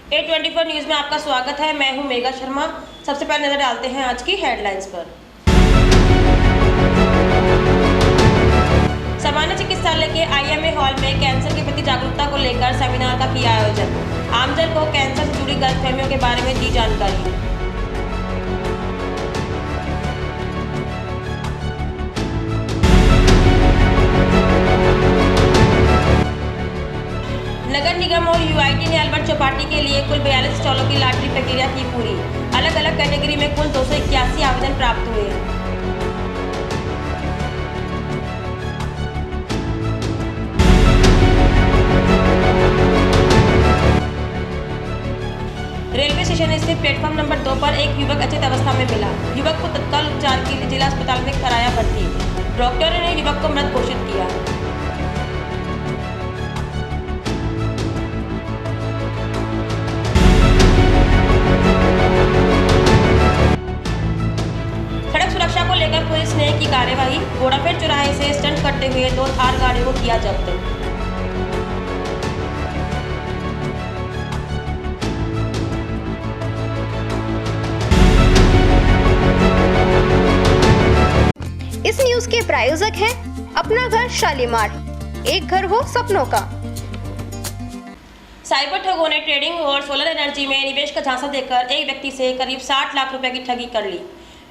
A24 news में आपका स्वागत है। मैं हूं मेघा शर्मा। सबसे पहले नजर डालते हैं आज की हेडलाइंस पर। सामान्य चिकित्सालय के IMA हॉल में कैंसर के प्रति जागरूकता को लेकर सेमिनार का किया आयोजन। आमजन को कैंसर से जुड़ी गलतफहमियों के बारे में दी जानकारी। नगर निगम और UIT ने अल्बर्ट चौपाटी के लिए कुल 42 स्टॉलों की लॉटरी प्रक्रिया की पूरी। अलग अलग कैटेगरी में कुल 281 आवेदन प्राप्त हुए। रेलवे स्टेशन स्थित प्लेटफॉर्म नंबर 2 पर एक युवक अचेत अवस्था में मिला। युवक को तत्काल उपचार के लिए जिला अस्पताल में कराया भर्ती। डॉक्टरों ने युवक को मृत घोषित किया। सुरक्षा को लेकर पुलिस ने की कार्यवाही। घोड़ाफेर चौराहे से स्टंट करते हुए 2 थार गाड़ियों को किया जब्त। इस न्यूज के प्रायोजक हैं अपना घर शालीमार, एक घर हो सपनों का। साइबर ठगों ने ट्रेडिंग और सोलर एनर्जी में निवेश का झांसा देकर एक व्यक्ति से करीब 60 लाख रुपए की ठगी कर ली।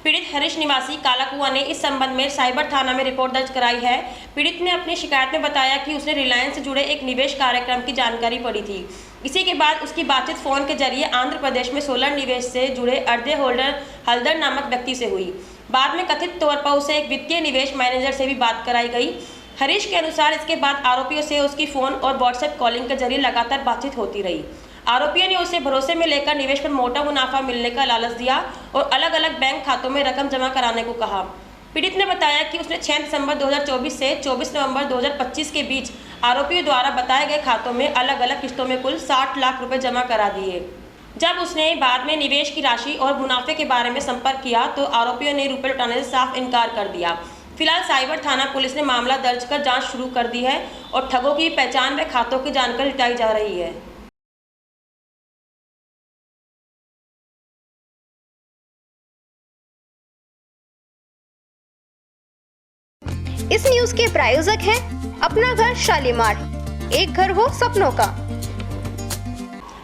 पीड़ित हरीश निवासी कालाकुआ ने इस संबंध में साइबर थाना में रिपोर्ट दर्ज कराई है। पीड़ित ने अपनी शिकायत में बताया कि उसने रिलायंस से जुड़े एक निवेश कार्यक्रम की जानकारी पड़ी थी। इसी के बाद उसकी बातचीत फोन के जरिए आंध्र प्रदेश में सोलर निवेश से जुड़े अर्धे होल्डर हल्दर नामक व्यक्ति से हुई। बाद में कथित तौर पर उसे एक वित्तीय निवेश मैनेजर से भी बात कराई गई। हरीश के अनुसार इसके बाद आरोपियों से उसकी फोन और व्हाट्सएप कॉलिंग के जरिए लगातार बातचीत होती रही। आरोपियों ने उसे भरोसे में लेकर निवेश पर मोटा मुनाफा मिलने का लालच दिया और अलग अलग बैंक खातों में रकम जमा कराने को कहा। पीड़ित ने बताया कि उसने 6 दिसंबर 2024 से 24 नवंबर 2025 के बीच आरोपियों द्वारा बताए गए खातों में अलग अलग किस्तों में कुल 60 लाख रुपए जमा करा दिए। जब उसने बाद में निवेश की राशि और मुनाफे के बारे में संपर्क किया तो आरोपियों ने रुपए लौटाने से साफ इनकार कर दिया। फिलहाल साइबर थाना पुलिस ने मामला दर्ज कर जाँच शुरू कर दी है और ठगों की पहचान व खातों की जानकारी जुटाई जा रही है। इस न्यूज के प्रायोजक हैं अपना घर शालीमार, एक घर हो सपनों का।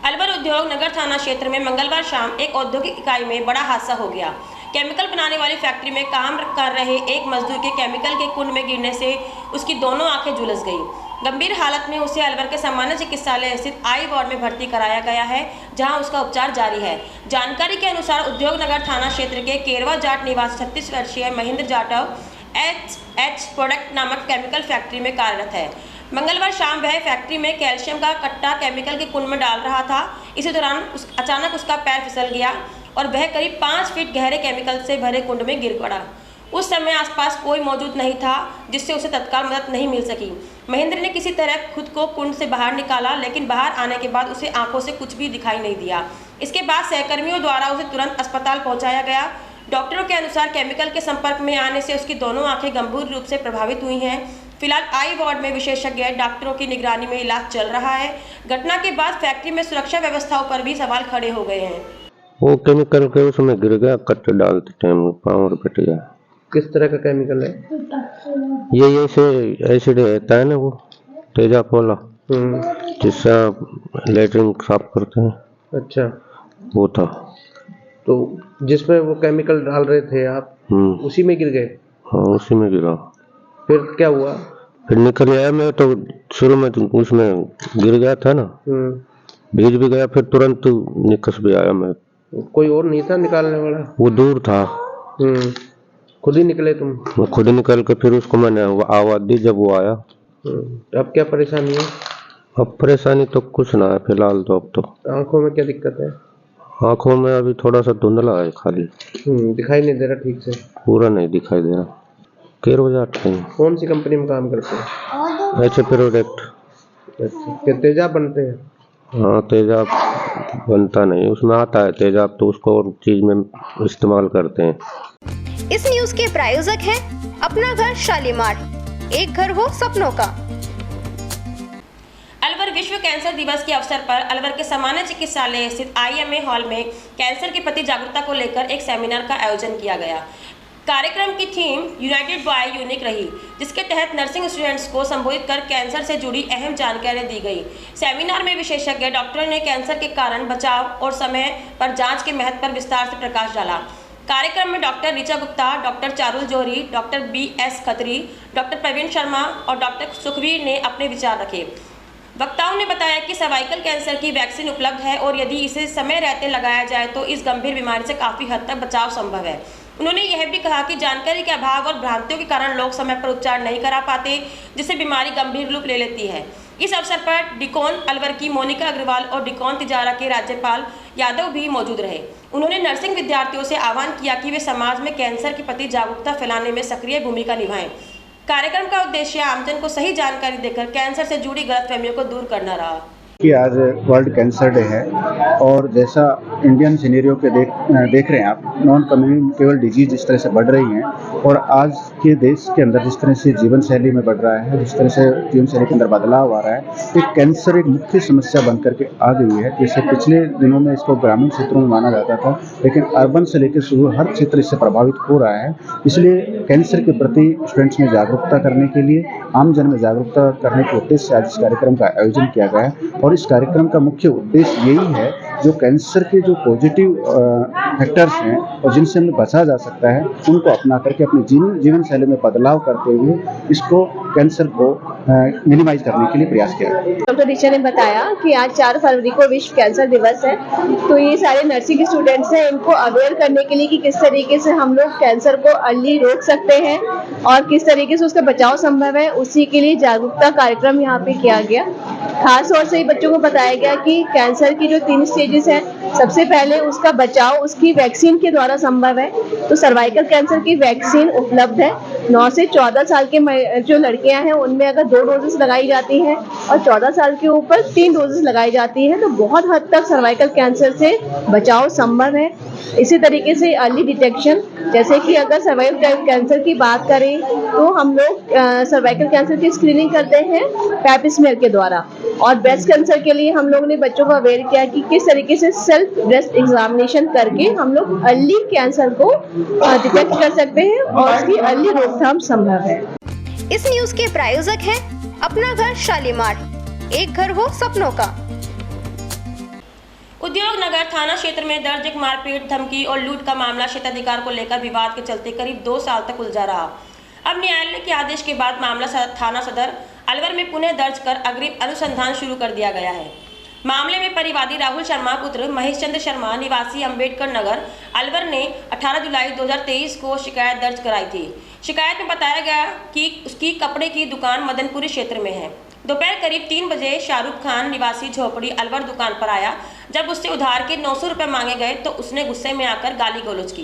अलवर उद्योग नगर थाना क्षेत्र में मंगलवार शाम एक औद्योगिक इकाई में बड़ा हादसा हो गया। केमिकल बनाने वाली फैक्ट्री में काम कर रहे एक मजदूर के केमिकल के कुंड में गिरने से उसकी दोनों आंखें झुलस गई। गंभीर हालत में उसे अलवर के सामान्य चिकित्सालय स्थित आई वार्ड में भर्ती कराया गया है, जहां उसका उपचार जारी है। जानकारी के अनुसार उद्योग नगर थाना क्षेत्र के केरवा जाट निवासी 36 वर्षीय महेंद्र जाटव एच प्रोडक्ट नामक केमिकल फैक्ट्री में कार्यरत है। मंगलवार शाम वह फैक्ट्री में कैल्शियम का कट्टा केमिकल के कुंड में डाल रहा था। इसी दौरान अचानक उसका पैर फिसल गया और वह करीब 5 फीट गहरे केमिकल से भरे कुंड में गिर पड़ा। उस समय आसपास कोई मौजूद नहीं था, जिससे उसे तत्काल मदद नहीं मिल सकी। महेंद्र ने किसी तरह खुद को कुंड से बाहर निकाला, लेकिन बाहर आने के बाद उसे आंखों से कुछ भी दिखाई नहीं दिया। इसके बाद सहकर्मियों द्वारा उसे तुरंत अस्पताल पहुंचाया गया। डॉक्टरों के अनुसार केमिकल के संपर्क में आने से उसकी दोनों आंखें गंभीर रूप से प्रभावित हुई हैं। फिलहाल आई वार्ड में विशेषज्ञ डॉक्टरों की निगरानी में इलाज चल रहा है। घटना के बाद फैक्ट्री में सुरक्षा व्यवस्थाओं पर भी सवाल खड़े हो गए हैं। वो केमिकल के उसमें गिर गया, कट्टे डालते टाइम पाँव और फट गया। किस तरह का केमिकल है? ये ऐसे एसिड रहता है ना, वो तेजाब, जिससे लेटरिन साफ करते हैं। अच्छा, वो था। तो जिसमें वो केमिकल डाल रहे थे आप, उसी में गिर गए? हाँ, उसी में गिरा। फिर क्या हुआ? फिर निकल आया मैं, तो शुरू में तो उसमें गिर गया था ना, भीग भी गया, फिर तुरंत निकस भी आया मैं। कोई और नहीं था निकालने वाला? वो दूर था। खुद ही निकले तुम? मैं खुद निकल के फिर उसको मैंने आवाज दी जब वो आया। अब क्या परेशानी है? अब परेशानी तो कुछ ना है फिलहाल तो। अब तो आंखों में क्या दिक्कत है? आंखों में अभी थोड़ा सा धुंधला है खाली। दिखाई नहीं दे रहा ठीक से? पूरा नहीं दिखाई दे रहा। केरवा जाट है। कौन सी कंपनी में काम करते हैं? ऐसे प्रोडक्ट। क्या तेजाब बनते हैं? हाँ, तेजाब बनता नहीं, उसमें आता है तेजाब, तो उसको और चीज में इस्तेमाल करते हैं। इस न्यूज के प्रायोजक हैं अपना घर शालीमार, एक घर हो सपनों का। अलवर विश्व विश्व कैंसर दिवस के अवसर पर अलवर के सामान्य चिकित्सालय स्थित IMA हॉल में कैंसर के प्रति जागरूकता को लेकर एक सेमिनार का आयोजन किया गया। कार्यक्रम की थीम यूनाइटेड बाय यूनिक रही, जिसके तहत नर्सिंग स्टूडेंट्स को संबोधित कर कैंसर से जुड़ी अहम जानकारी दी गई। सेमिनार में विशेषज्ञ डॉक्टर ने कैंसर के कारण, बचाव और समय पर जांच के महत्व पर विस्तार से प्रकाश डाला। कार्यक्रम में doctor Richa Gupta, doctor Charul Johri, doctor BS Khatri, doctor Praveen Sharma और डॉक्टर सुखवीर ने अपने विचार रखे। वक्ताओं ने बताया कि सर्वाइकल कैंसर की वैक्सीन उपलब्ध है और यदि इसे समय रहते लगाया जाए तो इस गंभीर बीमारी से काफ़ी हद तक बचाव संभव है। उन्होंने यह भी कहा कि जानकारी के अभाव और भ्रांतियों के कारण लोग समय पर उपचार नहीं करा पाते, जिससे बीमारी गंभीर रूप ले लेती है। इस अवसर पर डिकॉन अलवर की मोनिका अग्रवाल और डिकॉन तिजारा के राज्यपाल यादव भी मौजूद रहे। उन्होंने नर्सिंग विद्यार्थियों से आह्वान किया कि वे समाज में कैंसर के प्रति जागरूकता फैलाने में सक्रिय भूमिका निभाएं। कार्यक्रम का उद्देश्य आमजन को सही जानकारी देकर कैंसर से जुड़ी गलतफहमियों को दूर करना रहा। कि आज वर्ल्ड कैंसर डे है और जैसा इंडियन सिनेरियो के देख रहे हैं आप, नॉन कम्युनिकेबल डिजीज जिस तरह से बढ़ रही हैं और आज के देश के अंदर जिस तरह से जीवन शैली में बढ़ रहा है, जिस तरह से जीवन शैली के अंदर बदलाव आ रहा है, एक कैंसर एक मुख्य समस्या बन करके आ गई है। जैसे पिछले दिनों में इसको ग्रामीण क्षेत्रों में माना जाता था, लेकिन अर्बन से लेकर शुरू हर क्षेत्र इससे प्रभावित हो रहा है। इसलिए कैंसर के प्रति स्टूडेंट्स में जागरूकता करने के लिए, आम जन में जागरूकता करने के उद्देश्य से आज इस कार्यक्रम का आयोजन किया गया है। और इस कार्यक्रम का मुख्य उद्देश्य यही है, जो कैंसर के जो पॉजिटिव फैक्टर्स हैं और जिनसे हमें बचा जा सकता है, उनको अपना करके अपनी जीवन शैली में बदलाव करते हुए इसको कैंसर को मिनिमाइज करने के लिए प्रयास किया है। डॉक्टर ऋचा ने बताया कि आज 4 फरवरी को विश्व कैंसर दिवस है, तो ये सारे नर्सिंग स्टूडेंट्स हैं, इनको अवेयर करने के लिए कि किस तरीके से हम लोग कैंसर को अर्ली रोक सकते हैं और किस तरीके से उसका बचाव संभव है, उसी के लिए जागरूकता कार्यक्रम यहाँ पे किया गया। खास तौर से बच्चों को बताया गया कि कैंसर की जो 3 स्टेजेस हैं, सबसे पहले उसका बचाव उसकी वैक्सीन के द्वारा संभव है। तो सर्वाइकल कैंसर की वैक्सीन उपलब्ध है। 9 से 14 साल के जो लड़कियां हैं उनमें अगर 2 डोजेस लगाई जाती हैं और 14 साल के ऊपर 3 डोजेस लगाई जाती हैं, तो बहुत हद तक सर्वाइकल कैंसर से बचाव संभव है। इसी तरीके से अर्ली डिटेक्शन, जैसे कि अगर सर्वाइकल कैंसर की बात करें तो हम लोग सर्वाइकल कैंसर की स्क्रीनिंग करते हैं पैप स्मीयर के द्वारा, और ब्रेस्ट कैंसर के लिए हम लोग ने बच्चों को अवेयर किया कि किस तरीके से सेल्फ ब्रेस्ट एग्जामिनेशन करके हम लोग अर्ली कैंसर को डिटेक्ट कर सकते हैं और उसकी अर्ली रोकथाम संभव है। इस न्यूज के प्रायोजक हैं अपना घर शालीमार, एक घर हो सपनों का। उद्योग नगर थाना क्षेत्र में दर्ज एक मारपीट, धमकी और लूट का मामला क्षेत्राधिकार को लेकर विवाद के चलते करीब 2 साल तक उलझा रहा। अब न्यायालय के आदेश के बाद मामला थाना सदर अलवर में पुनः दर्ज कर अग्रिम अनुसंधान शुरू कर दिया गया है। मामले में परिवादी राहुल शर्मा पुत्र महेश चंद्र शर्मा निवासी अंबेडकर नगर अलवर ने 18 जुलाई 2023 को शिकायत दर्ज कराई थी। शिकायत में बताया गया कि उसकी कपड़े की दुकान मदनपुरी क्षेत्र में है। दोपहर करीब 3 बजे शाहरुख खान निवासी झोपड़ी अलवर दुकान पर आया। जब उससे उधार के 900 रुपये मांगे गए तो उसने गुस्से में आकर गाली गलौज की,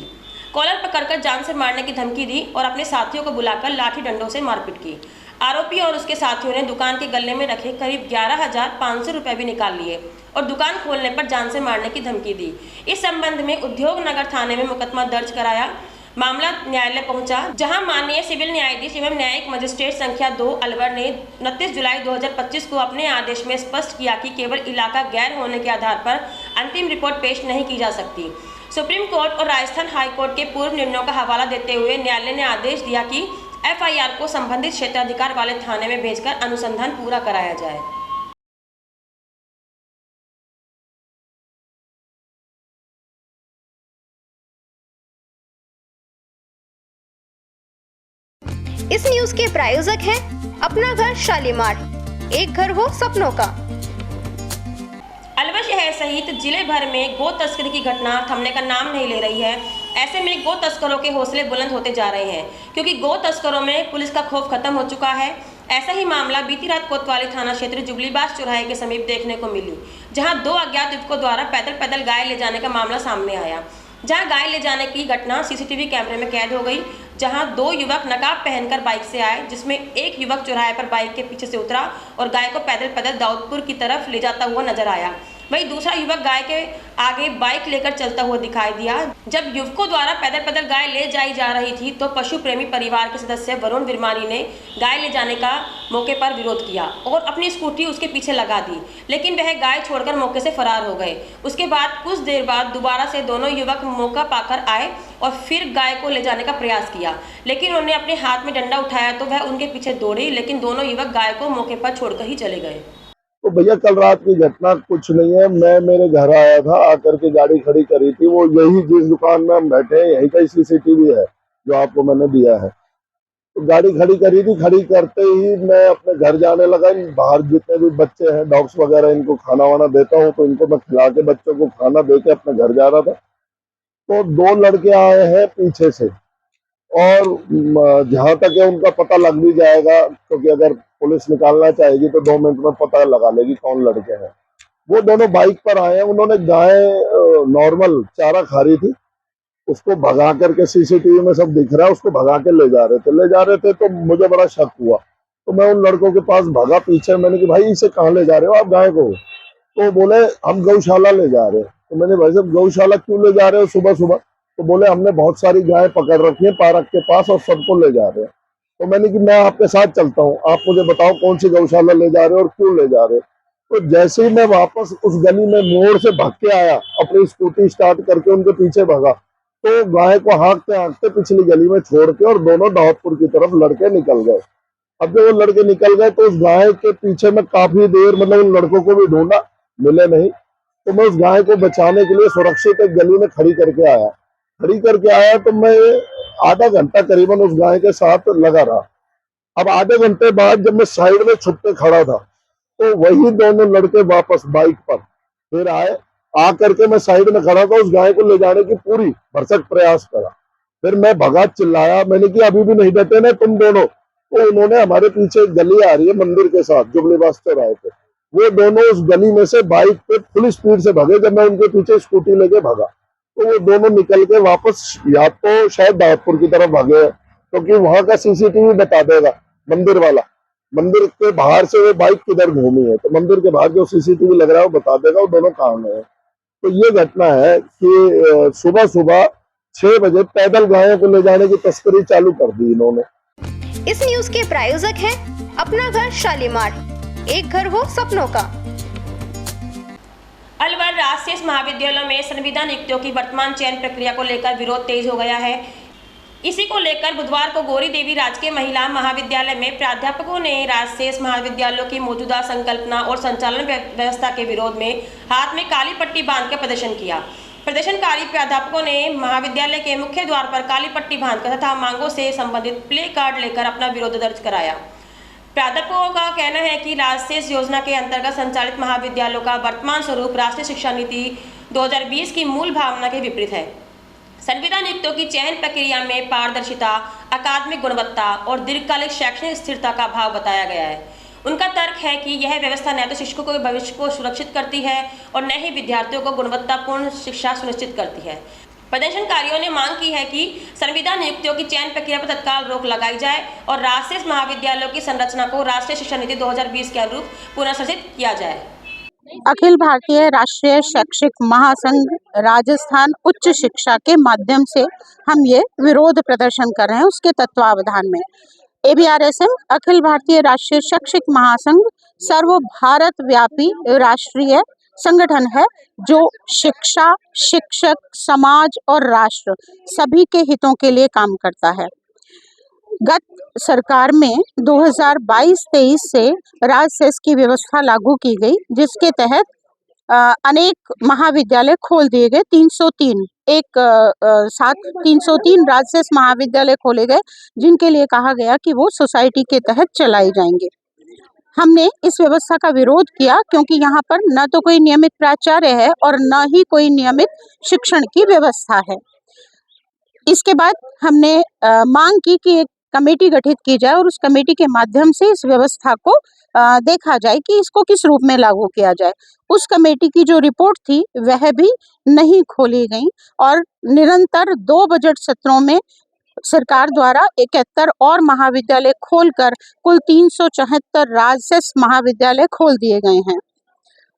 कॉलर पकड़कर जान से मारने की धमकी दी और अपने साथियों को बुलाकर लाठी डंडों से मारपीट की। आरोपी और उसके साथियों ने दुकान के गले में रखे करीब 11,500 रुपये भी निकाल लिए और दुकान खोलने पर जान से मारने की धमकी दी। इस संबंध में उद्योग नगर थाने में मुकदमा दर्ज कराया। मामला न्यायालय पहुंचा, जहां माननीय सिविल न्यायाधीश एवं न्यायिक मजिस्ट्रेट संख्या 2 अलवर ने 29 जुलाई 2025 को अपने आदेश में स्पष्ट किया कि केवल इलाका गैर होने के आधार पर अंतिम रिपोर्ट पेश नहीं की जा सकती। सुप्रीम कोर्ट और राजस्थान हाई कोर्ट के पूर्व निर्णयों का हवाला देते हुए न्यायालय ने आदेश दिया कि FIR को संबंधित क्षेत्राधिकार वाले थाने में भेजकर अनुसंधान पूरा कराया जाए। इस न्यूज के प्रायोजक हैं अपना घर शालीमार, एक घर हो सपनों का। अलवर शहर सहित जिले भर में गो तस्करी की घटना थमने का नाम नहीं ले रही है। ऐसे में गो तस्करों के हौसले बुलंद होते जा रहे हैं, क्योंकि गो तस्करों में पुलिस का खौफ खत्म हो चुका है। ऐसा ही मामला बीती रात कोतवाली थाना क्षेत्र जुबलीबास चौराहे के समीप देखने को मिली, जहां 2 अज्ञात युवकों द्वारा पैदल गाय ले जाने का मामला सामने आया। जहां गाय ले जाने की घटना CCTV कैमरे में कैद हो गई, जहां 2 युवक नकाब पहनकर बाइक से आए, जिसमें एक युवक चौराहे पर बाइक के पीछे से उतरा और गाय को पैदल दाऊदपुर की तरफ ले जाता हुआ नजर आया। वहीं दूसरा युवक गाय के आगे बाइक लेकर चलता हुआ दिखाई दिया। जब युवकों द्वारा पैदल पैदल गाय ले जाई जा रही थी तो पशु प्रेमी परिवार के सदस्य वरुण विरमानी ने गाय ले जाने का मौके पर विरोध किया और अपनी स्कूटी उसके पीछे लगा दी, लेकिन वह गाय छोड़कर मौके से फरार हो गए। उसके बाद कुछ देर बाद दोबारा से दोनों युवक मौका पाकर आए और फिर गाय को ले जाने का प्रयास किया, लेकिन उन्होंने अपने हाथ में डंडा उठाया तो वह उनके पीछे दौड़ी, लेकिन दोनों युवक गाय को मौके पर छोड़कर ही चले गए। तो भैया कल रात की घटना कुछ नहीं है। मैं मेरे घर आया था, आकर के गाड़ी खड़ी करी थी, वो यही जिस दुकान में हम बैठे हैं यही का सीसीटीवी है जो आपको मैंने दिया है। तो गाड़ी खड़ी करी थी, खड़ी करते ही मैं अपने घर जाने लगा। बाहर जितने भी बच्चे हैं डॉग्स वगैरह, इनको खाना वाना देता हूँ, तो इनको मैं खिला के बच्चों को खाना दे के अपने घर जा रहा था। तो दो लड़के आए हैं पीछे से, और जहां तक है उनका पता लग भी जाएगा, क्योंकि अगर पुलिस निकालना चाहेगी तो 2 मिनट में पता लगा लेगी कौन लड़के हैं। वो दोनों बाइक पर आए हैं, उन्होंने गाय नॉर्मल चारा खा रही थी, उसको भगा करके सीसीटीवी में सब दिख रहा है, उसको भगा के ले जा रहे थे। तो मुझे बड़ा शक हुआ, तो मैं उन लड़कों के पास भागा पीछे। मैंने कहा भाई इसे कहाँ ले जा रहे हो आप गाय को? तो बोले हम गौशाला ले जा रहे हैं। तो मैंने भाई साहब गौशाला क्यों ले जा रहे हो सुबह सुबह? तो बोले हमने बहुत सारी गाय पकड़ रखी है पार्क के पास और सबको ले जा रहे हैं। तो मैंने कि मैं आपके साथ चलता हूँ, आप मुझे बताओ कौन सी गौशाला ले जा रहे हो और क्यों ले जा रहे हो। तो जैसे ही मैं वापस उस गली में मोड़ से भाग के आया, अपनी स्कूटी स्टार्ट करके उनके पीछे भागा, तो गाय को हाँकते हाँकते पिछली गली में छोड़ के और दोनों दाऊदपुर की तरफ लड़के निकल गए। अब जब वो लड़के निकल गए तो उस गाय के पीछे में काफी देर, मतलब उन लड़कों को भी ढूंढा, मिले नहीं। तो मैं उस गाय को बचाने के लिए सुरक्षित एक गली में खड़ी करके आया। तो मैं आधा घंटा करीबन उस गाय के साथ लगा रहा। अब आधे घंटे बाद जब मैं साइड में छुप के खड़ा था, तो वही दोनों लड़के वापस बाइक पर फिर आए। आकर के मैं साइड में खड़ा था, उस गाय को ले जाने की पूरी भरसक प्रयास करा। फिर मैं भगा, चिल्लाया, मैंने कि अभी भी नहीं डटे ना तुम दोनों? तो उन्होंने, हमारे पीछे एक गली आ रही है मंदिर के साथ, जुबली बास्ते आए थे, वो दोनों उस गली में से बाइक पे फुल स्पीड से भागे। जब मैं उनके पीछे स्कूटी लेके भागा तो वो दोनों निकल के वापस या तो शायद दाऊदपुर की तरफ भागे, क्योंकि वहां का सीसीटीवी बता देगा मंदिर वाला। मंदिर के बाहर से वो बाइक किधर घूमी है, तो मंदिर के बाहर जो सीसीटीवी लग रहा है वो बता देगा वो दोनों कहाँ गए। तो ये घटना है कि सुबह सुबह 6 बजे पैदल गायों को ले जाने की तस्करी चालू कर दी इन्होंने। इस न्यूज के प्रायोजक हैं अपना घर शालीमार, एक घर हो सपनों का। अलवर राजकीय महाविद्यालयों में संविदा नियुक्तियों की वर्तमान चयन प्रक्रिया को लेकर विरोध तेज हो गया है। इसी को लेकर बुधवार को गौरी देवी राजकीय महिला महाविद्यालय में प्राध्यापकों ने राजकीय महाविद्यालयों की मौजूदा संकल्पना और संचालन व्यवस्था के विरोध में हाथ में काली पट्टी बांधकर प्रदर्शन किया। प्रदर्शनकारी प्राध्यापकों ने महाविद्यालय के मुख्य द्वार पर काली पट्टी बांधकर तथा मांगों से संबंधित प्ले कार्ड लेकर अपना विरोध दर्ज कराया। प्राध्यापकों का कहना है कि राष्ट्रीय योजना के अंतर्गत संचालित महाविद्यालयों का वर्तमान स्वरूप राष्ट्रीय शिक्षा नीति 2020 की मूल भावना के विपरीत है। संविदा नियुक्तियों की चयन प्रक्रिया में पारदर्शिता, अकादमिक गुणवत्ता और दीर्घकालिक शैक्षणिक स्थिरता का अभाव बताया गया है। उनका तर्क है कि यह व्यवस्था न तो शिक्षकों के भविष्य को सुरक्षित करती है और न ही विद्यार्थियों को गुणवत्तापूर्ण शिक्षा सुनिश्चित करती है। प्रदर्शनकारियों ने मांग की है कि संविदा नियुक्तियों की चयन प्रक्रिया पर तत्काल रोक लगाई जाए और राजकीय महाविद्यालयों की संरचना को राष्ट्रीय शिक्षा नीति 2020 के अनुरूप पुनर्संरचित किया जाए। अखिल भारतीय राष्ट्रीय शैक्षिक महासंघ राजस्थान उच्च शिक्षा के माध्यम से हम ये विरोध प्रदर्शन कर रहे हैं। उसके तत्वावधान में ABRSM अखिल भारतीय राष्ट्रीय शैक्षिक महासंघ सर्व भारत व्यापी राष्ट्रीय संगठन है जो शिक्षा, शिक्षक, समाज और राष्ट्र सभी के हितों के लिए काम करता है। गत सरकार में 2022-23 से राजसेस की व्यवस्था लागू की गई, जिसके तहत अनेक महाविद्यालय खोल दिए गए। 303 राजसेस महाविद्यालय खोले गए, जिनके लिए कहा गया कि वो सोसाइटी के तहत चलाए जाएंगे। हमने इस व्यवस्था का विरोध किया क्योंकि यहाँ पर न तो कोई नियमित प्राचार्य है और न ही कोई नियमित शिक्षण की व्यवस्था है। इसके बाद हमने मांग की कि एक कमेटी गठित की जाए और उस कमेटी के माध्यम से इस व्यवस्था को देखा जाए कि इसको किस रूप में लागू किया जाए। उस कमेटी की जो रिपोर्ट थी वह भी नहीं खोली गई और निरंतर 2 बजट सत्रों में सरकार द्वारा 71 और महाविद्यालय खोलकर कुल 374 राजसेस महाविद्यालय खोल दिए गए हैं।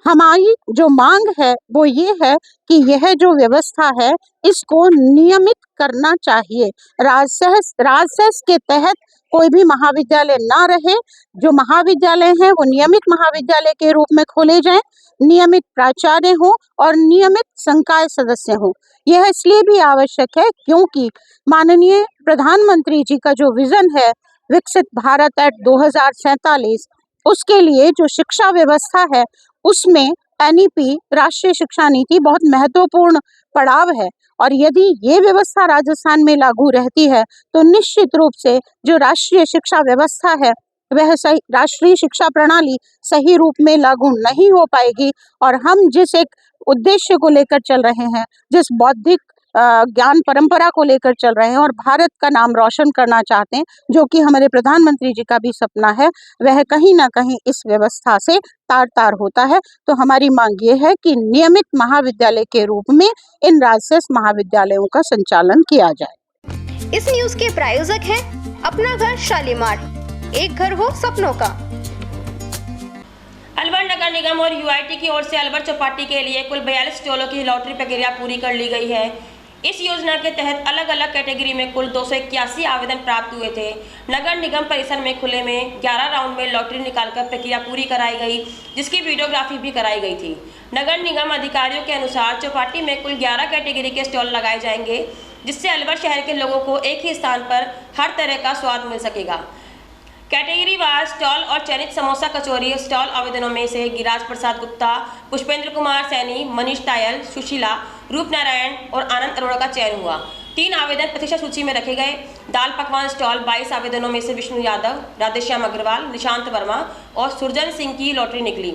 हमारी जो मांग है वो ये है कि यह जो व्यवस्था है इसको नियमित करना चाहिए। राजसेस के तहत कोई भी महाविद्यालय ना रहे। जो महाविद्यालय हैं वो नियमित महाविद्यालय के रूप में खोले जाएं, नियमित प्राचार्य हो और नियमित संकाय सदस्य हो। यह इसलिए भी आवश्यक है क्योंकि माननीय प्रधानमंत्री जी का जो विजन है विकसित भारत एट 2047, उसके लिए जो शिक्षा व्यवस्था है उसमें एनईपी राष्ट्रीय शिक्षा नीति बहुत महत्वपूर्ण पड़ाव है। और यदि ये व्यवस्था राजस्थान में लागू रहती है तो निश्चित रूप से जो राष्ट्रीय शिक्षा व्यवस्था है वह सही, राष्ट्रीय शिक्षा प्रणाली सही रूप में लागू नहीं हो पाएगी। और हम जिस एक उद्देश्य को लेकर चल रहे हैं, जिस बौद्धिक ज्ञान परंपरा को लेकर चल रहे हैं और भारत का नाम रोशन करना चाहते हैं, जो कि हमारे प्रधानमंत्री जी का भी सपना है, वह कहीं ना कहीं इस व्यवस्था से तार तार होता है। तो हमारी मांग ये है कि नियमित महाविद्यालय के रूप में इन राजसेस महाविद्यालयों का संचालन किया जाए। इस न्यूज के प्रायोजक हैं अपना घर शालीमार, एक घर हो सपनों का। अलवर नगर निगम और यूआईटी की ओर से अलवर चौपाटी के लिए कुल 42 स्टॉलों की लॉटरी प्रक्रिया पूरी कर ली गई है। इस योजना के तहत अलग अलग कैटेगरी में कुल 281 आवेदन प्राप्त हुए थे। नगर निगम परिसर में खुले में 11 राउंड में लॉटरी निकालकर प्रक्रिया पूरी कराई गई, जिसकी वीडियोग्राफी भी कराई गई थी। नगर निगम अधिकारियों के अनुसार चौपाटी में कुल 11 कैटेगरी के स्टॉल लगाए जाएंगे, जिससे अलवर शहर के लोगों को एक ही स्थान पर हर तरह का स्वाद मिल सकेगा। कैटेगरी वार स्टॉल और चयनित समोसा कचौरी स्टॉल आवेदनों में से गिराज प्रसाद गुप्ता, पुष्पेंद्र कुमार सैनी, मनीष टायल, सुशीला, रूप नारायण और आनंद अरोड़ा का चयन हुआ। 3 आवेदन प्रतीक्षा सूची में रखे गए। दाल पकवान स्टॉल 22 आवेदनों में से विष्णु यादव, राधेश्याम अग्रवाल, निशांत वर्मा और सुरजन सिंह की लॉटरी निकली।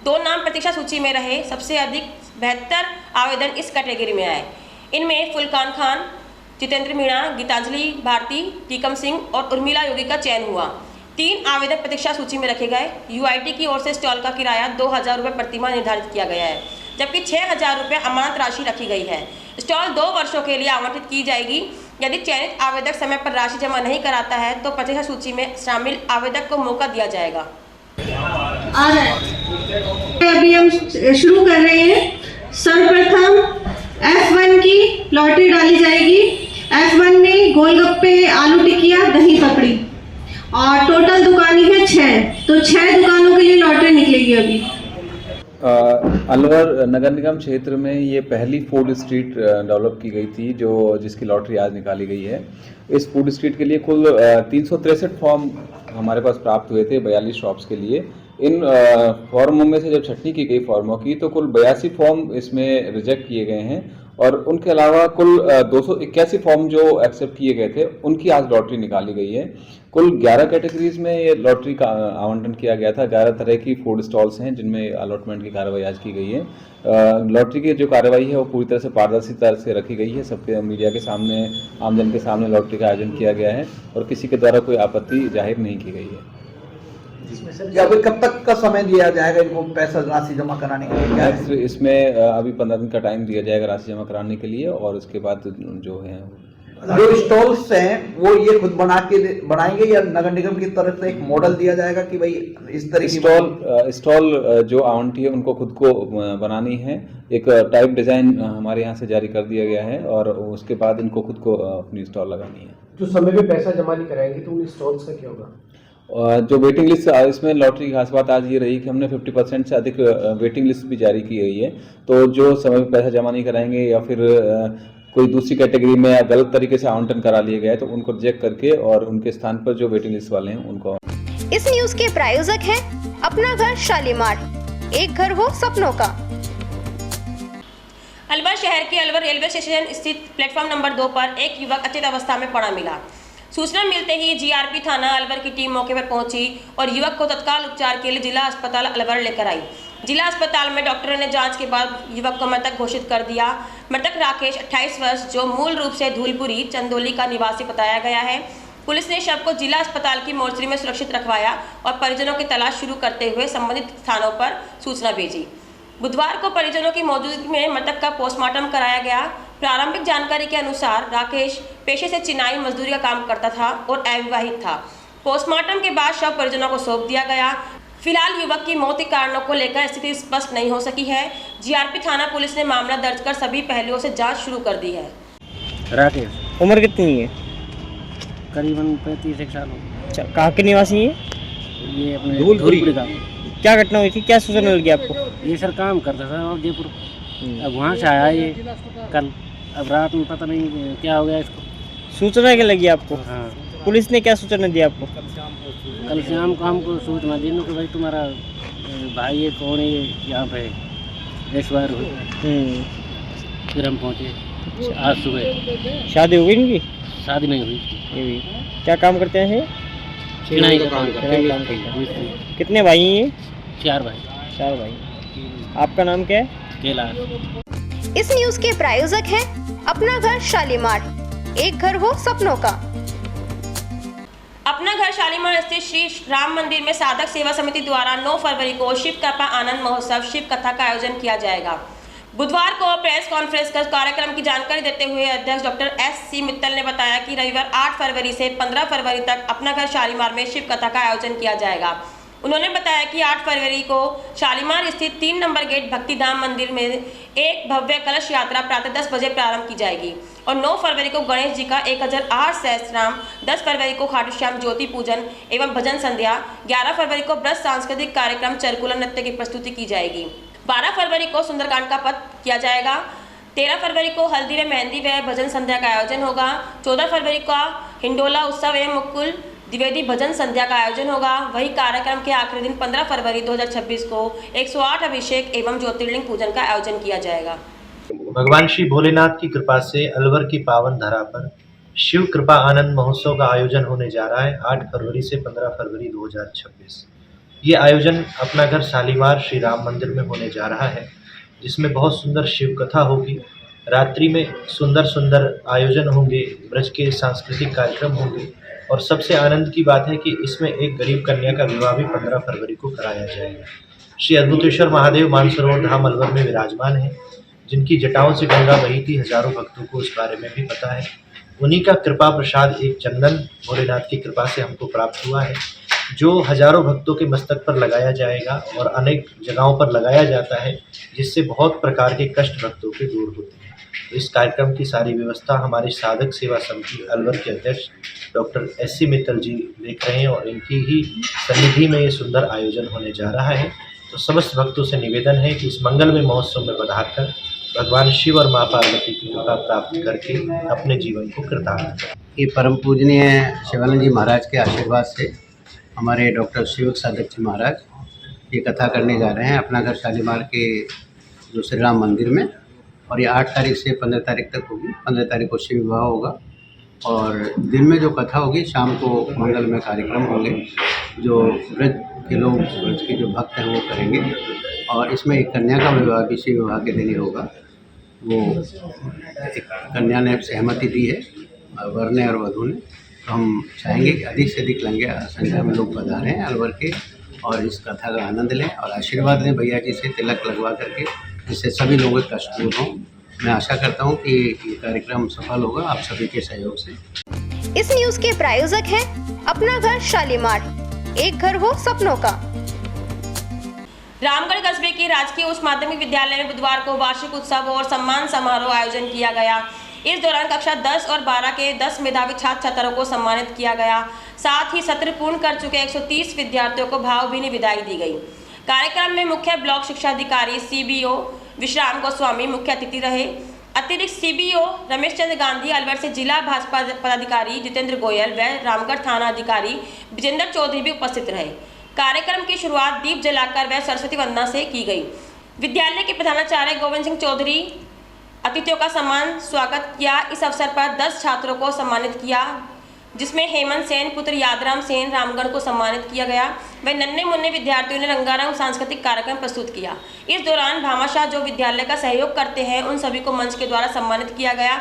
2 नाम प्रतीक्षा सूची में रहे। सबसे अधिक 72 आवेदन इस कैटेगरी में आए। इनमें फुलकान खान, जितेंद्र मीणा, गीतांजलि भारती, टीकम सिंह और उर्मिला योगी का चयन हुआ। 3 आवेदन प्रतीक्षा सूची में रखे गए। यूआईटी की ओर से स्टॉल का किराया 2000 रुपये प्रतिमाह निर्धारित किया गया है, जबकि 6000 रुपये अमानत राशि रखी गई है। स्टॉल 2 वर्षों के लिए आवंटित की जाएगी। यदि चयनित आवेदक समय पर राशि जमा नहीं कराता है तो प्रतीक्षा सूची में शामिल आवेदक को मौका दिया जाएगा। अभी हम शुरू कर रहे हैं। सर्वप्रथम F1 की लॉटरी डाली जाएगी। F1 में गोलगप्पे, आलू टिकिया, दही पकड़ी और टोटल दुकानें हैं 6, तो 6 दुकानों के लिए लॉटरी निकलेगी। अभी अलवर नगर निगम क्षेत्र में ये पहली फूड स्ट्रीट डेवलप की गई थी जिसकी लॉटरी आज निकाली गई है। इस फूड स्ट्रीट के लिए कुल 363 फॉर्म हमारे पास प्राप्त हुए थे 42 शॉप्स के लिए। इन फॉर्मों में से जब छटनी की गई फॉर्मों की तो कुल 82 फॉर्म इसमें रिजेक्ट किए गए हैं और उनके अलावा कुल 281 फॉर्म जो एक्सेप्ट किए गए थे उनकी आज लॉटरी निकाली गई है। कुल 11 कैटेगरीज में ये लॉटरी का आवंटन किया गया था। 11 तरह की फूड स्टॉल्स हैं जिनमें अलॉटमेंट की कार्रवाई आज की गई है। लॉटरी की जो कार्रवाई है वो पूरी तरह से पारदर्शिता से रखी गई है। सबके मीडिया के सामने, आमजन के सामने लॉटरी का आयोजन किया गया है और किसी के द्वारा कोई आपत्ति जाहिर नहीं की गई है। कब तक का समय दिया जाएगा इनको पैसा राशि जमा कराने के लिए? इसमें अभी 15 दिन का टाइम दिया जाएगा राशि जमा कराने के लिए और उसके बाद जो है जो स्टॉल्स हैं वो ये खुद बनाएंगे या नगर निगम की तरफ से एक मॉडल दिया जाएगा कि भाई इस तरह की स्टॉल जो आवंटी है उनको खुद को बनानी है। एक टाइप डिजाइन हमारे यहाँ से जारी कर दिया गया है और उसके बाद इनको खुद को अपनी स्टॉल लगानी है। जो समय पे पैसा जमा नहीं कराएंगे तो उन स्टॉल्स का क्या होगा? जो वेटिंग लिस्ट, इसमें लॉटरी की खास बात आज ये रही कि हमने 50% से अधिक वेटिंग लिस्ट भी जारी की गई है। तो जो समय पे पैसा जमा नहीं कराएंगे या फिर कोई दूसरी कैटेगरी में गलत तरीके से आवंटन करा लिए गए तो उनको रिजेक्ट करके और उनके स्थान पर जो वेटिंग लिस्ट वाले हैं उनको। इस न्यूज के प्रायोजक हैं अपना घर शालीमार, एक घर हो सपनों का। अलवर शहर के अलवर रेलवे स्टेशन स्थित प्लेटफॉर्म नंबर 2 पर एक युवक अचेत अवस्था में पड़ा मिला। सूचना मिलते ही जीआरपी थाना अलवर की टीम मौके पर पहुंची और युवक को तत्काल उपचार के लिए जिला अस्पताल अलवर लेकर आई। जिला अस्पताल में डॉक्टरों ने जांच के बाद युवक को मृतक घोषित कर दिया। मृतक राकेश 28 वर्ष जो मूल रूप से धूलपुरी चंदोली का निवासी बताया गया है। पुलिस ने शव को जिला अस्पताल की मोर्चरी में सुरक्षित रखवाया और परिजनों की तलाश शुरू करते हुए संबंधित स्थानों पर सूचना भेजी। बुधवार को परिजनों की मौजूदगी में मृतक का पोस्टमार्टम कराया गया। प्रारंभिक जानकारी के अनुसार राकेश पेशे से चिनाई मजदूरी का काम करता था और अविवाहित था। पोस्टमार्टम के बाद शव परिजनों को सौंप दिया गया। फिलहाल युवक की मौत के कारणों को लेकर स्थिति स्पष्ट नहीं हो सकी है। जीआरपी थाना पुलिस ने मामला दर्ज कर सभी पहलुओं से जांच शुरू कर दी है। राकेश, उम्र कितनी है? करीबन 35 साल हो। अच्छा, कहाँ के निवासी हैं? ये अपने धूलपुरी का। क्या घटना हुई थी, क्या सूचना मिल गया आपको? ये सर काम करता था और जयपुर, अब वहाँ से आया ये कल, अब रात में पता नहीं क्या हो गया इसको। सूचना क्या लगी आपको? हाँ, पुलिस ने क्या सूचना दी आपको? कल शाम को हमको सूचना दी कि भाई तुम्हारा भाई ये कौन है, यहाँ पे एक्सपायर हुए। फिर हम पहुँचे आज सुबह। शादी हो गई इनकी? शादी नहीं हुई। क्या काम करते हैं? चिनाई का काम करते हैं। कितने भाई हैं ये? 4 भाई। 4 भाई। आपका नाम क्या है? कैलाश। इस न्यूज के प्रायोजक हैं अपना घर शालीमार, एक घर हो सपनों का। अपना घर शालीमार स्थित श्री राम मंदिर में साधक सेवा समिति द्वारा 9 फरवरी को शिव कृपा आनंद महोत्सव शिव कथा का आयोजन किया जाएगा। बुधवार को प्रेस कॉन्फ्रेंस कर कार्यक्रम की जानकारी देते हुए अध्यक्ष डॉक्टर एस.सी. मित्तल ने बताया कि रविवार 8 फरवरी से 15 फरवरी तक अपना घर शालीमार में शिव कथा का आयोजन किया जाएगा। उन्होंने बताया कि 8 फरवरी को शालीमार स्थित 3 नंबर गेट भक्तिधाम मंदिर में एक भव्य कलश यात्रा प्रातः 10 बजे प्रारंभ की जाएगी और 9 फरवरी को गणेश जी का 1008 सहस्रनाम, 10 फरवरी को खाटू श्याम ज्योति पूजन एवं भजन संध्या, 11 फरवरी को ब्रज सांस्कृतिक कार्यक्रम चरकुला नृत्य की प्रस्तुति की जाएगी, 12 फरवरी को सुंदरकांड का पठ किया जाएगा, 13 फरवरी को हल्दी व मेहंदी व भजन संध्या का आयोजन होगा, 14 फरवरी का हिंडोला उत्सव एवं मुकुल द्विवेदी भजन संध्या का आयोजन होगा। वही कार्यक्रम के आखिरी दिन 15 फरवरी 2026 को 108 अभिषेक एवं ज्योतिर्लिंग पूजन का आयोजन किया जाएगा। भगवान श्री भोलेनाथ की कृपा से अलवर की पावन धरा पर शिव कृपा आनंद महोत्सव का आयोजन होने जा रहा है 8 फरवरी से 15 फरवरी 2026। ये आयोजन अपना घर शालीमार श्री राम मंदिर में होने जा रहा है, जिसमें बहुत सुंदर शिव कथा होगी। रात्रि में सुंदर सुंदर आयोजन होंगे, ब्रज के सांस्कृतिक कार्यक्रम होंगे और सबसे आनंद की बात है कि इसमें एक गरीब कन्या का विवाह भी 15 फरवरी को कराया जाएगा। श्री अद्भुतेश्वर महादेव मानसरोवर धाम अलवर में विराजमान है, जिनकी जटाओं से गंगा बही थी। हजारों भक्तों को इस बारे में भी पता है। उन्हीं का कृपा प्रसाद एक चंदन भोलेनाथ की कृपा से हमको प्राप्त हुआ है, जो हजारों भक्तों के मस्तक पर लगाया जाएगा और अनेक जगहों पर लगाया जाता है, जिससे बहुत प्रकार के कष्ट भक्तों के दूर होते हैं। इस कार्यक्रम की सारी व्यवस्था हमारी साधक सेवा समिति अलवर के अध्यक्ष डॉक्टर एस.सी. मित्तल जी देख रहे हैं और इनकी ही सन्निधि में ये सुंदर आयोजन होने जा रहा है। तो समस्त भक्तों से निवेदन है कि इस मंगलमय महोत्सव में पधारकर भगवान शिव और माँ पार्वती की कृपा प्राप्त करके अपने जीवन को कृतार्थ करें। ये परम पूजनीय शिवानंद जी महाराज के आशीर्वाद से हमारे डॉक्टर शिव साधक जी महाराज ये कथा करने जा रहे हैं अपना घर शालीमार के जो श्री राम मंदिर में, और ये 8 तारीख से 15 तारीख तक होगी। 15 तारीख को शिव विवाह होगा और दिन में जो कथा होगी, शाम को मंगलमय कार्यक्रम होंगे जो ब्रज के लोग, ब्रज के जो भक्त हैं वो करेंगे। और इसमें एक कन्या का विवाह भी शिव विवाह के दिन ही होगा। वो एक कन्या ने सहमति दी है, वर ने और वधू ने। तो हम चाहेंगे कि अधिक से अधिक लंगे संख्या में लोग पधारें अलवर के और इस कथा का आनंद लें और आशीर्वाद लें भैया जी से तिलक लगवा करके, जिससे सभी लोगों के कष्ट दूर हों। मैं आशा करता हूं कि ये कार्यक्रम सफल होगा आप सभी के सहयोग से। इस न्यूज के प्रायोजक हैं अपना घर शालीमार, एक घर हो सपनों का। रामगढ़ कस्बे के राजकीय उच्च माध्यमिक विद्यालय में बुधवार को वार्षिक उत्सव और सम्मान समारोह आयोजन किया गया। इस दौरान कक्षा 10 और 12 के 10 मेधावी छात्र छात्राओं को सम्मानित किया गया। साथ ही सत्र पूर्ण कर चुके 130 विद्यार्थियों को भावभीनी विदाई दी गई। कार्यक्रम में मुख्य ब्लॉक शिक्षा अधिकारी CBO विश्राम गोस्वामी मुख्य अतिथि रहे। अतिरिक्त CBO रमेश चंद्र गांधी अलवर से जिला भाजपा पदाधिकारी जितेंद्र गोयल व रामगढ़ थाना अधिकारी विजेंद्र चौधरी भी उपस्थित रहे। कार्यक्रम की शुरुआत दीप जलाकर व सरस्वती वंदना से की गई। विद्यालय के प्रधानाचार्य गोविंद सिंह चौधरी अतिथियों का सम्मान स्वागत किया। इस अवसर पर 10 छात्रों को सम्मानित किया, जिसमें हेमंत सेन पुत्र यादराम सेन रामगढ़ को सम्मानित किया गया। वह नन्हे मुन्ने विद्यार्थियों ने रंगारंग सांस्कृतिक कार्यक्रम प्रस्तुत किया। इस दौरान भामाशाह जो विद्यालय का सहयोग करते हैं उन सभी को मंच के द्वारा सम्मानित किया गया।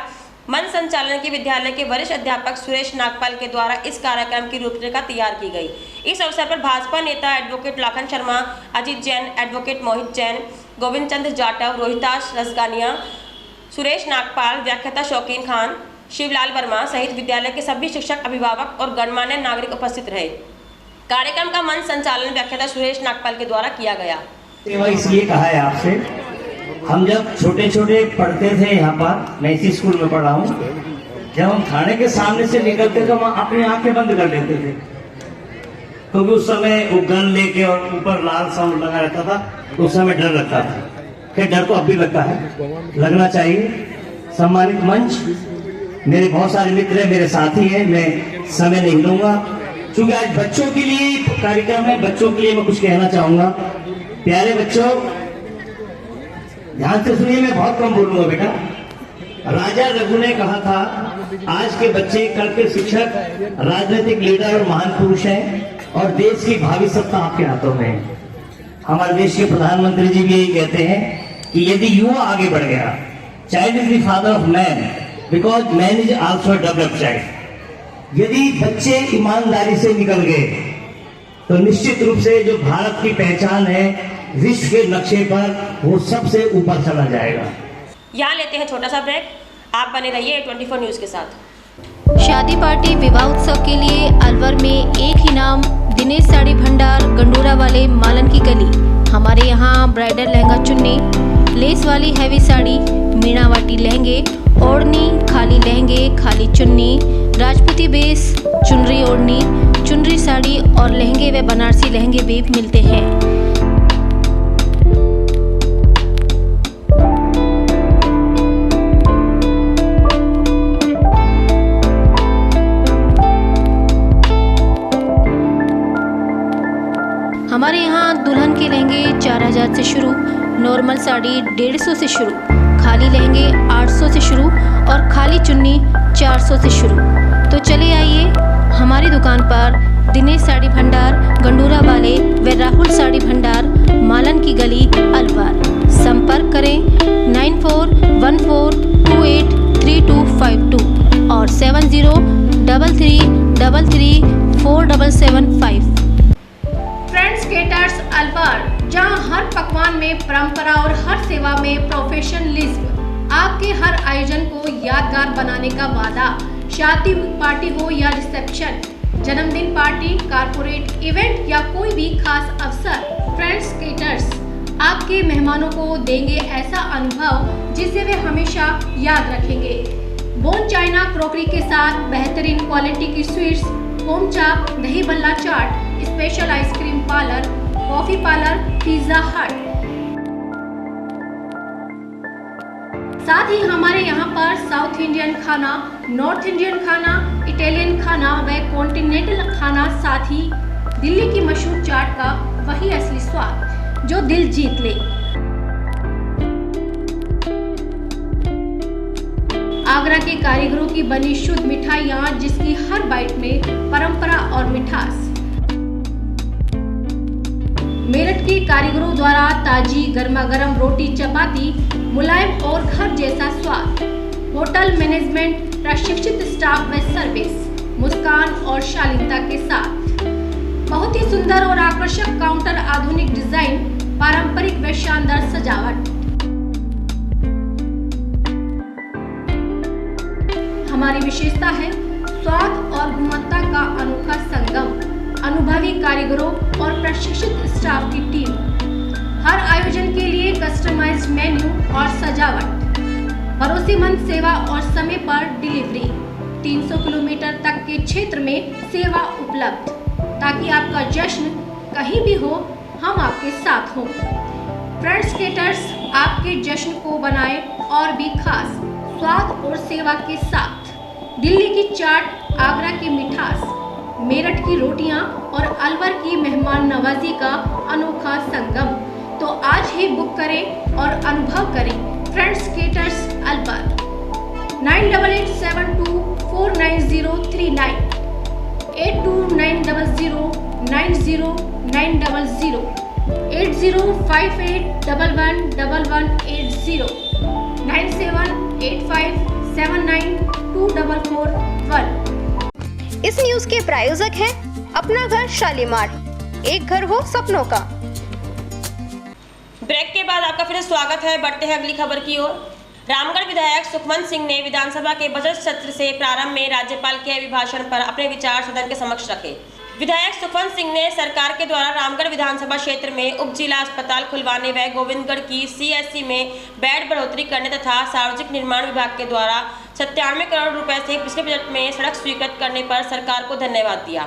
मंच संचालन के विद्यालय के वरिष्ठ अध्यापक सुरेश नागपाल के द्वारा इस कार्यक्रम की रूपरेखा तैयार की गई। इस अवसर पर भाजपा नेता एडवोकेट लाखन शर्मा, अजीत जैन, एडवोकेट मोहित जैन, गोविंद चंद्र जाटव, रोहिताश रसगानिया, सुरेश नागपाल, व्याख्याता शौकीन खान, शिवलाल वर्मा सहित विद्यालय के सभी शिक्षक, अभिभावक और गणमान्य नागरिक उपस्थित रहे। कार्यक्रम का मंच संचालन व्याख्याता सुरेश नागपाल के द्वारा किया गया। सेवा इसलिए कहा है आपसे, हम जब छोटे छोटे पढ़ते थे यहाँ पर, मैं इसी स्कूल में पढ़ा हूँ, जब हम थाने के सामने से निकलते तो हम अपनी आंखें बंद कर लेते थे, क्योंकि उस समय वो गन लेके और ऊपर लाल साउंड लगा रहता था, तो उस समय डर लगता था। क्या डर तो अब भी लगता है, लगना चाहिए। सम्मानित मंच, मेरे बहुत सारे मित्र हैं, मेरे साथी हैं, मैं समय नहीं लूंगा क्योंकि आज बच्चों के लिए कार्यक्रम है। बच्चों के लिए मैं कुछ कहना चाहूंगा। प्यारे बच्चों, ध्यान से सुनिए, मैं बहुत कम बोलूंगा बेटा। राजा रघु ने कहा था, आज के बच्चे कल के शिक्षक, राजनीतिक लीडर और महान पुरुष हैं और देश की भावी सत्ता आपके हाथों में है। हमारे देश के प्रधानमंत्री जी भी यही कहते हैं कि यदि युवा आगे बढ़ गया, child is the father of man because man is also developed child. यदि बच्चे ईमानदारी से निकल गए तो निश्चित रूप से जो भारत की पहचान है विश्व के नक्शे पर, वो सबसे ऊपर चला जाएगा। यहाँ लेते हैं छोटा सा ब्रेक, आप बने रहिए 24 न्यूज के साथ। शादी पार्टी विवाह उत्सव के लिए अलवर में एक ही नाम, दिनेश साड़ी भंडार, गंडोरा वाले, मालन की गली। हमारे यहाँ ब्राइडल लहंगा चुन्नी, लेस वाली हैवी साड़ी, मीणावाटी लहंगे, ओढ़नी, खाली लहंगे, खाली चुन्नी, राजपूती बेस, चुनरी ओढ़नी, चुनरी साड़ी और लहंगे व बनारसी लहंगे भी मिलते हैं। हमारे यहाँ दुल्हन के लहंगे 4000 से शुरू, नॉर्मल साड़ी 150 से शुरू, खाली लहंगे 800 से शुरू और खाली चुन्नी 400 से शुरू। तो चले आइए हमारी दुकान पर, दिनेश साड़ी भंडार, गंडूरा वाले व राहुल साड़ी भंडार, मालन की गली, अलवर। संपर्क करें 9414283252 और 7033334775। फ्रेंड्स केटर्स अलवर, जहां हर पकवान में परंपरा और हर सेवा में प्रोफेशनलिज्म। आपके हर आयोजन को यादगार बनाने का वादा। शादी पार्टी हो या रिसेप्शन, जन्मदिन पार्टी, कारपोरेट इवेंट या कोई भी खास अवसर, फ्रेंड्स केटर्स आपके मेहमानों को देंगे ऐसा अनुभव जिसे वे हमेशा याद रखेंगे। बोन चाइना क्रॉकरी के साथ बेहतरीन क्वालिटी की sweets, home chaap, dahi bhalla chaat, special ice cream parlour, coffee parlour, Pizza Hut. साथ ही हमारे यहाँ पर साउथ इंडियन खाना, नॉर्थ इंडियन खाना, इटालियन खाना व कॉन्टिनेंटल खाना, साथ ही दिल्ली की मशहूर चाट का वही असली स्वाद जो दिल जीत ले। आगरा के कारीगरों की बनी शुद्ध मिठाइयाँ, जिसकी हर बाइट में परंपरा और मिठास। मेरठ के कारीगरों द्वारा ताजी गर्मा गर्म रोटी चपाती, मुलायम और घर जैसा स्वाद। होटल मैनेजमेंट, प्रशिक्षित स्टाफ व सर्विस, मुस्कान और शालीनता के साथ। बहुत ही सुंदर और आकर्षक काउंटर, आधुनिक डिजाइन, पारंपरिक व शानदार सजावट। हमारी विशेषता है स्वाद और गुणवत्ता का अनोखा संगम। अनुभवी कारीगरों और प्रशिक्षित स्टाफ की टीम। हर आयोजन के लिए कस्टमाइज्ड मेन्यू और सजावट। भरोसेमंद सेवा और समय पर डिलीवरी। 300 किलोमीटर तक के क्षेत्र में सेवा उपलब्ध, ताकि आपका जश्न कहीं भी हो, हम आपके साथ हों। फ्रेंड्स केटर्स आपके जश्न को बनाए और भी खास स्वाद और सेवा के साथ। दिल्ली की चाट, आगरा की मिठास, मेरठ की रोटियां और अलवर की मेहमान नवाजी का अनोखा संगम। तो आज ही बुक करें और अनुभव करें फ्रेंड्स केटर्स अलवर। 9887249039, 8290090900, 8058111180, 9785792441। इस न्यूज के प्रायोजक हैं अपना घर शालीमार, एक घर हो सपनों का। ब्रेक के बाद आपका फिर स्वागत है। बढ़ते हैं अगली खबर की ओर। रामगढ़ विधायक सुखमंत सिंह ने विधानसभा के बजट सत्र से प्रारंभ में राज्यपाल के अभिभाषण पर अपने विचार सदन के समक्ष रखे। विधायक सुखवंत सिंह ने सरकार के द्वारा रामगढ़ विधानसभा क्षेत्र में उप जिला अस्पताल खुलवाने व गोविंदगढ़ की सीएससी में बेड बढ़ोतरी करने तथा सार्वजनिक निर्माण विभाग के द्वारा 97 करोड़ रुपए से पिछले बजट में सड़क स्वीकृत करने पर सरकार को धन्यवाद दिया।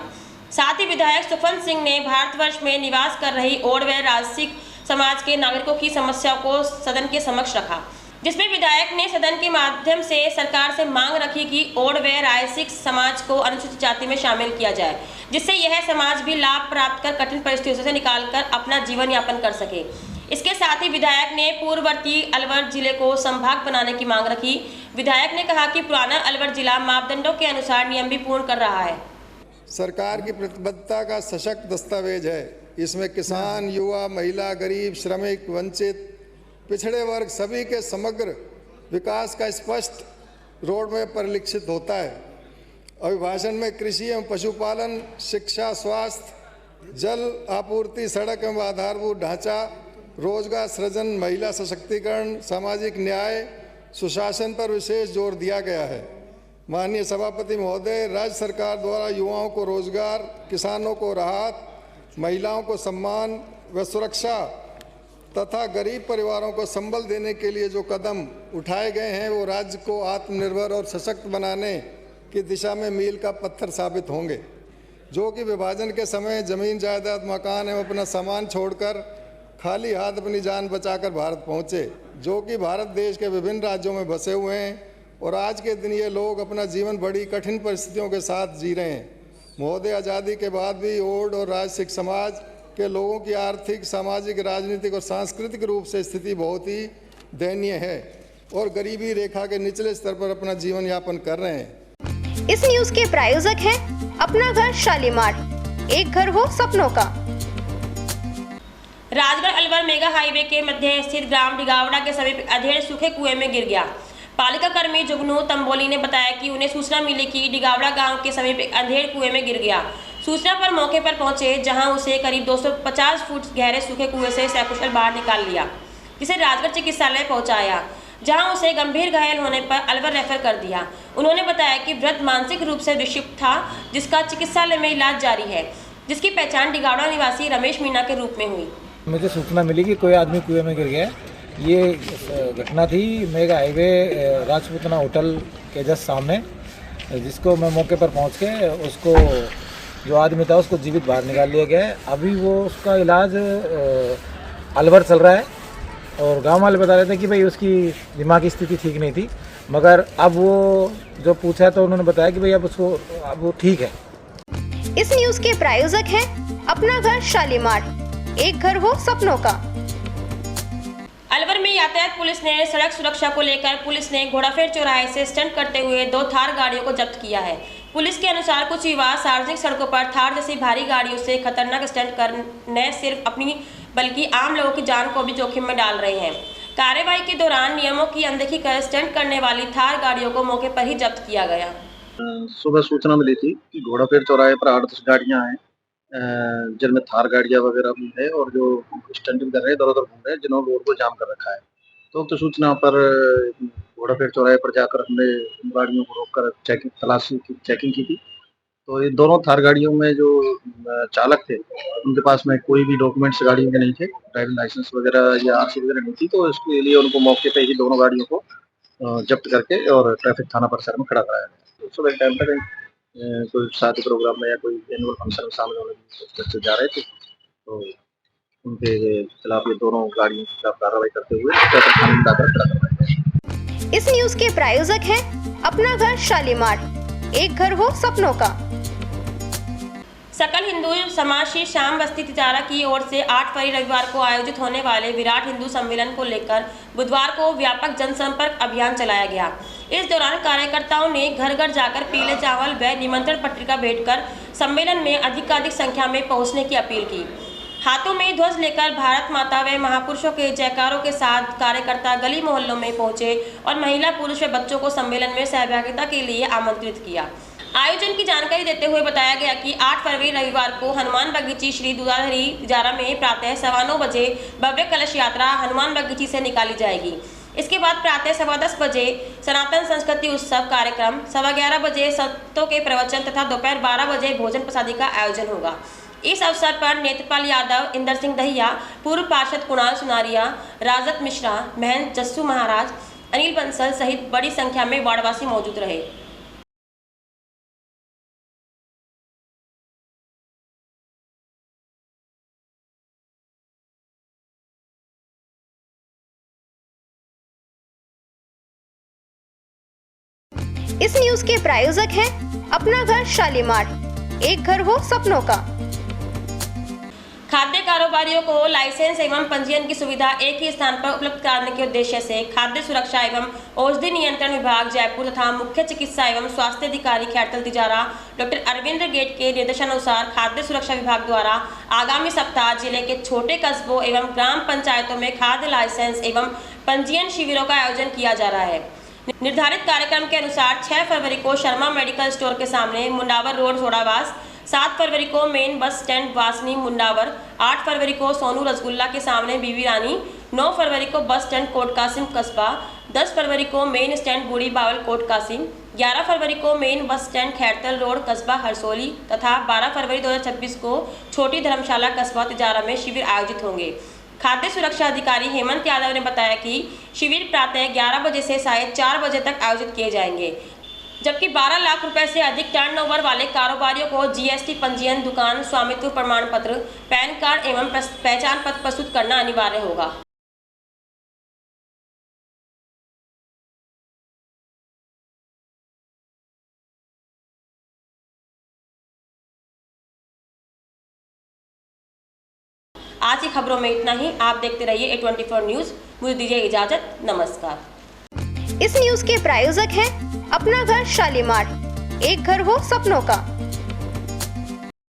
साथ ही विधायक सुखवंत सिंह ने भारतवर्ष में निवास कर रही ओड व राजसिक समाज के नागरिकों की समस्याओं को सदन के समक्ष रखा, जिसमें विधायक ने सदन के माध्यम से सरकार से मांग रखी कि ओड व राजसिक समाज को अनुसूचित जाति में शामिल किया जाए, जिससे यह समाज भी लाभ प्राप्त कर कठिन परिस्थितियों से निकालकर अपना जीवन यापन कर सके। इसके साथ ही विधायक ने पूर्ववर्ती अलवर जिले को संभाग बनाने की मांग रखी। विधायक ने कहा कि पुराना अलवर जिला मापदंडों के अनुसार नियम भी पूर्ण कर रहा है। सरकार की प्रतिबद्धता का सशक्त दस्तावेज है। इसमें किसान, युवा, महिला, गरीब, श्रमिक, वंचित, पिछड़े वर्ग सभी के समग्र विकास का स्पष्ट रोड मैप परिलक्षित होता है। अभिभाषण में कृषि एवं पशुपालन, शिक्षा, स्वास्थ्य, जल आपूर्ति, सड़क एवं आधारभूत ढांचा, रोजगार सृजन, महिला सशक्तिकरण, सामाजिक न्याय, सुशासन पर विशेष जोर दिया गया है। माननीय सभापति महोदय, राज्य सरकार द्वारा युवाओं को रोजगार, किसानों को राहत, महिलाओं को सम्मान व सुरक्षा तथा गरीब परिवारों को संबल देने के लिए जो कदम उठाए गए हैं वो राज्य को आत्मनिर्भर और सशक्त बनाने की दिशा में मील का पत्थर साबित होंगे, जो कि विभाजन के समय जमीन जायदाद, मकान एवं अपना सामान छोड़कर खाली हाथ अपनी जान बचाकर भारत पहुँचे, जो कि भारत देश के विभिन्न राज्यों में बसे हुए हैं और आज के दिन ये लोग अपना जीवन बड़ी कठिन परिस्थितियों के साथ जी रहे हैं। महोदय, आज़ादी के बाद भी ओड और राजसिक समाज के लोगों की आर्थिक, सामाजिक, राजनीतिक और सांस्कृतिक रूप से स्थिति बहुत ही दयनीय है और गरीबी रेखा के निचले स्तर पर अपना जीवन यापन कर रहे हैं। इस न्यूज के प्रायोजक हैं अपना घर शालीमार, एक घर हो सपनों का। राजगढ़ अलवर मेगा हाईवे के मध्य स्थित ग्राम डिगावड़ा के समीप अधेड़ सूखे कुएं में गिर गया। पालिका कर्मी जुगनू तंबोली ने बताया कि उन्हें सूचना मिली कि डिगावड़ा गांव के समीप एक अंधेड़ कुएं में गिर गया। सूचना पर मौके पर पहुंचे, जहां उसे करीब 250 फुट गहरे सूखे कुएं से सकुशल बाहर निकाल लिया, जिसे राजगढ़ चिकित्सालय पहुंचाया, जहां उसे गंभीर घायल होने पर अलवर रेफर कर दिया। उन्होंने बताया कि वृद्ध मानसिक रूप से विक्षिप्त था, जिसका चिकित्सालय में इलाज जारी है, जिसकी पहचान डिगावड़ा निवासी रमेश मीणा के रूप में हुई। मुझे सूचना मिली कि कोई आदमी कुएं में गिर गया। ये घटना थी मेगा हाईवे राजपूतना होटल के जस्ट सामने, जिसको मैं मौके पर पहुंच के उसको जो आदमी था उसको जीवित बाहर निकाल लिया गया है। अभी वो उसका इलाज अलवर चल रहा है और गांव वाले बता रहे थे कि भाई उसकी दिमागी स्थिति ठीक नहीं थी, मगर अब वो जो पूछा तो उन्होंने बताया कि भाई अब वो ठीक है। इस न्यूज के प्रायोजक हैं अपना घर शालीमार, एक घर हो सपनों का। अलवर में यातायात पुलिस ने सड़क सुरक्षा को लेकर पुलिस ने घोड़ाफेर चौराहे से स्टंट करते हुए 2 थार गाड़ियों को जब्त किया है। पुलिस के अनुसार कुछ युवा सार्वजनिक सड़कों पर थार जैसी भारी गाड़ियों से खतरनाक स्टंट कर न सिर्फ अपनी बल्कि आम लोगों की जान को भी जोखिम में डाल रहे हैं। कार्यवाही के दौरान नियमों की अनदेखी कर स्टंट करने वाली थार गाड़ियों को मौके पर ही जब्त किया गया। सुबह सूचना मिली थी कि घोड़ाफेर चौराहे पर 8-10 गाड़ियां हैं, जिनमें थार गाड़ियां वगैरह भी है और जो स्टंटिंग कर रहे हैं, इधर-उधर घूम रहे हैं, जिन्होंने रोड को जाम कर रखा है। तो सूचना पर घोड़ाफेर चौराहे पर जाकर हमने गाड़ियों को रोककर चेकिंग की थी। तो ये दोनों थार गाड़ियों में जो चालक थे उनके पास में कोई भी डॉक्यूमेंट्स गाड़ियों के नहीं थे, ड्राइविंग लाइसेंस वगैरह या आरसी वगैरह नहीं थी। तो इसके लिए उनको मौके पे ही दोनों गाड़ियों को जब्त करके और ट्रैफिक थाना परिसर में खड़ा कराया गया। सुबह के टाइम पर कोई शादी प्रोग्राम में या कोई एनुअल फंक्शन में शामिल होने बच्चे जा रहे थे, तो उनके खिलाफ ये दोनों गाड़ियों के खिलाफ कार्रवाई करते हुए ट्रैफिक थाने में लाकर खड़ा करवाया गया। इस न्यूज के प्रायोजक हैं अपना घर शालीमार, एक घर हो सपनों का। सकल हिंदू समाज श्री श्याम बस्ती तिजारा की ओर से 8 फरवरी रविवार को आयोजित होने वाले विराट हिंदू सम्मेलन को लेकर बुधवार को व्यापक जनसंपर्क अभियान चलाया गया। इस दौरान कार्यकर्ताओं ने घर घर जाकर पीले चावल व निमंत्रण पत्रिका भेंटकर सम्मेलन में अधिकाधिक संख्या में पहुंचने की अपील की। हाथों में ध्वज लेकर भारत माता व महापुरुषों के जयकारों के साथ कार्यकर्ता गली मोहल्लों में पहुंचे और महिला, पुरुष व बच्चों को सम्मेलन में सहभागिता के लिए आमंत्रित किया। आयोजन की जानकारी देते हुए बताया गया कि 8 फरवरी रविवार को हनुमान बगीची श्री दुधाधारी तिजारा में प्रातः 9:15 बजे भव्य कलश यात्रा हनुमान बगीची से निकाली जाएगी। इसके बाद प्रातः 10:15 बजे सनातन संस्कृति उत्सव कार्यक्रम, 11:15 बजे संतों के प्रवचन तथा दोपहर 12 बजे भोजन प्रसादी का आयोजन होगा। इस अवसर पर नेत्रपाल यादव, इंदर सिंह दहिया, पूर्व पार्षद कुणाल सुनारिया, राजत मिश्रा, महंत जस्सू महाराज, अनिल बंसल सहित बड़ी संख्या में वार्डवासी मौजूद रहे। इस न्यूज के प्रायोजक हैं अपना घर शालीमार, एक घर हो सपनों का। खाद्य कारोबारियों को लाइसेंस एवं पंजीयन की सुविधा एक ही स्थान पर उपलब्ध कराने के उद्देश्य से खाद्य सुरक्षा एवं औषधि नियंत्रण विभाग जयपुर तथा मुख्य चिकित्सा एवं स्वास्थ्य अधिकारी खैरतल तिजारा डॉक्टर अरविंद गेट के निर्देशानुसार खाद्य सुरक्षा विभाग द्वारा आगामी सप्ताह जिले के छोटे कस्बों एवं ग्राम पंचायतों में खाद्य लाइसेंस एवं पंजीयन शिविरों का आयोजन किया जा रहा है। निर्धारित कार्यक्रम के अनुसार 6 फरवरी को शर्मा मेडिकल स्टोर के सामने मुंडावर रोड सोडावास, 7 फरवरी को मेन बस स्टैंड वासनी मुंडावर, 8 फरवरी को सोनू रसगुल्ला के सामने बीवी रानी, 9 फरवरी को बस स्टैंड कोट कासिम कस्बा, 10 फरवरी को मेन स्टैंड बूढ़ी बावल कोट कासिम, 11 फरवरी को main bus stand Khairthal road कस्बा हरसोली तथा 12 फरवरी 2026 को छोटी धर्मशाला कस्बा तिजारा में शिविर आयोजित होंगे। खाद्य सुरक्षा अधिकारी हेमंत यादव ने बताया कि शिविर प्रातः 11 बजे से 4:30 बजे तक आयोजित किए जाएंगे, जबकि 12 लाख रुपए से अधिक टर्नओवर वाले कारोबारियों को जीएसटी पंजीयन, दुकान स्वामित्व प्रमाण पत्र, पैन कार्ड एवं पहचान पत्र प्रस्तुत करना अनिवार्य होगा। आज की खबरों में इतना ही। आप देखते रहिए A24 न्यूज। मुझे दीजिए इजाजत, नमस्कार। इस न्यूज के प्रायोजक हैं अपना घर शालीमार, एक घर हो सपनों का।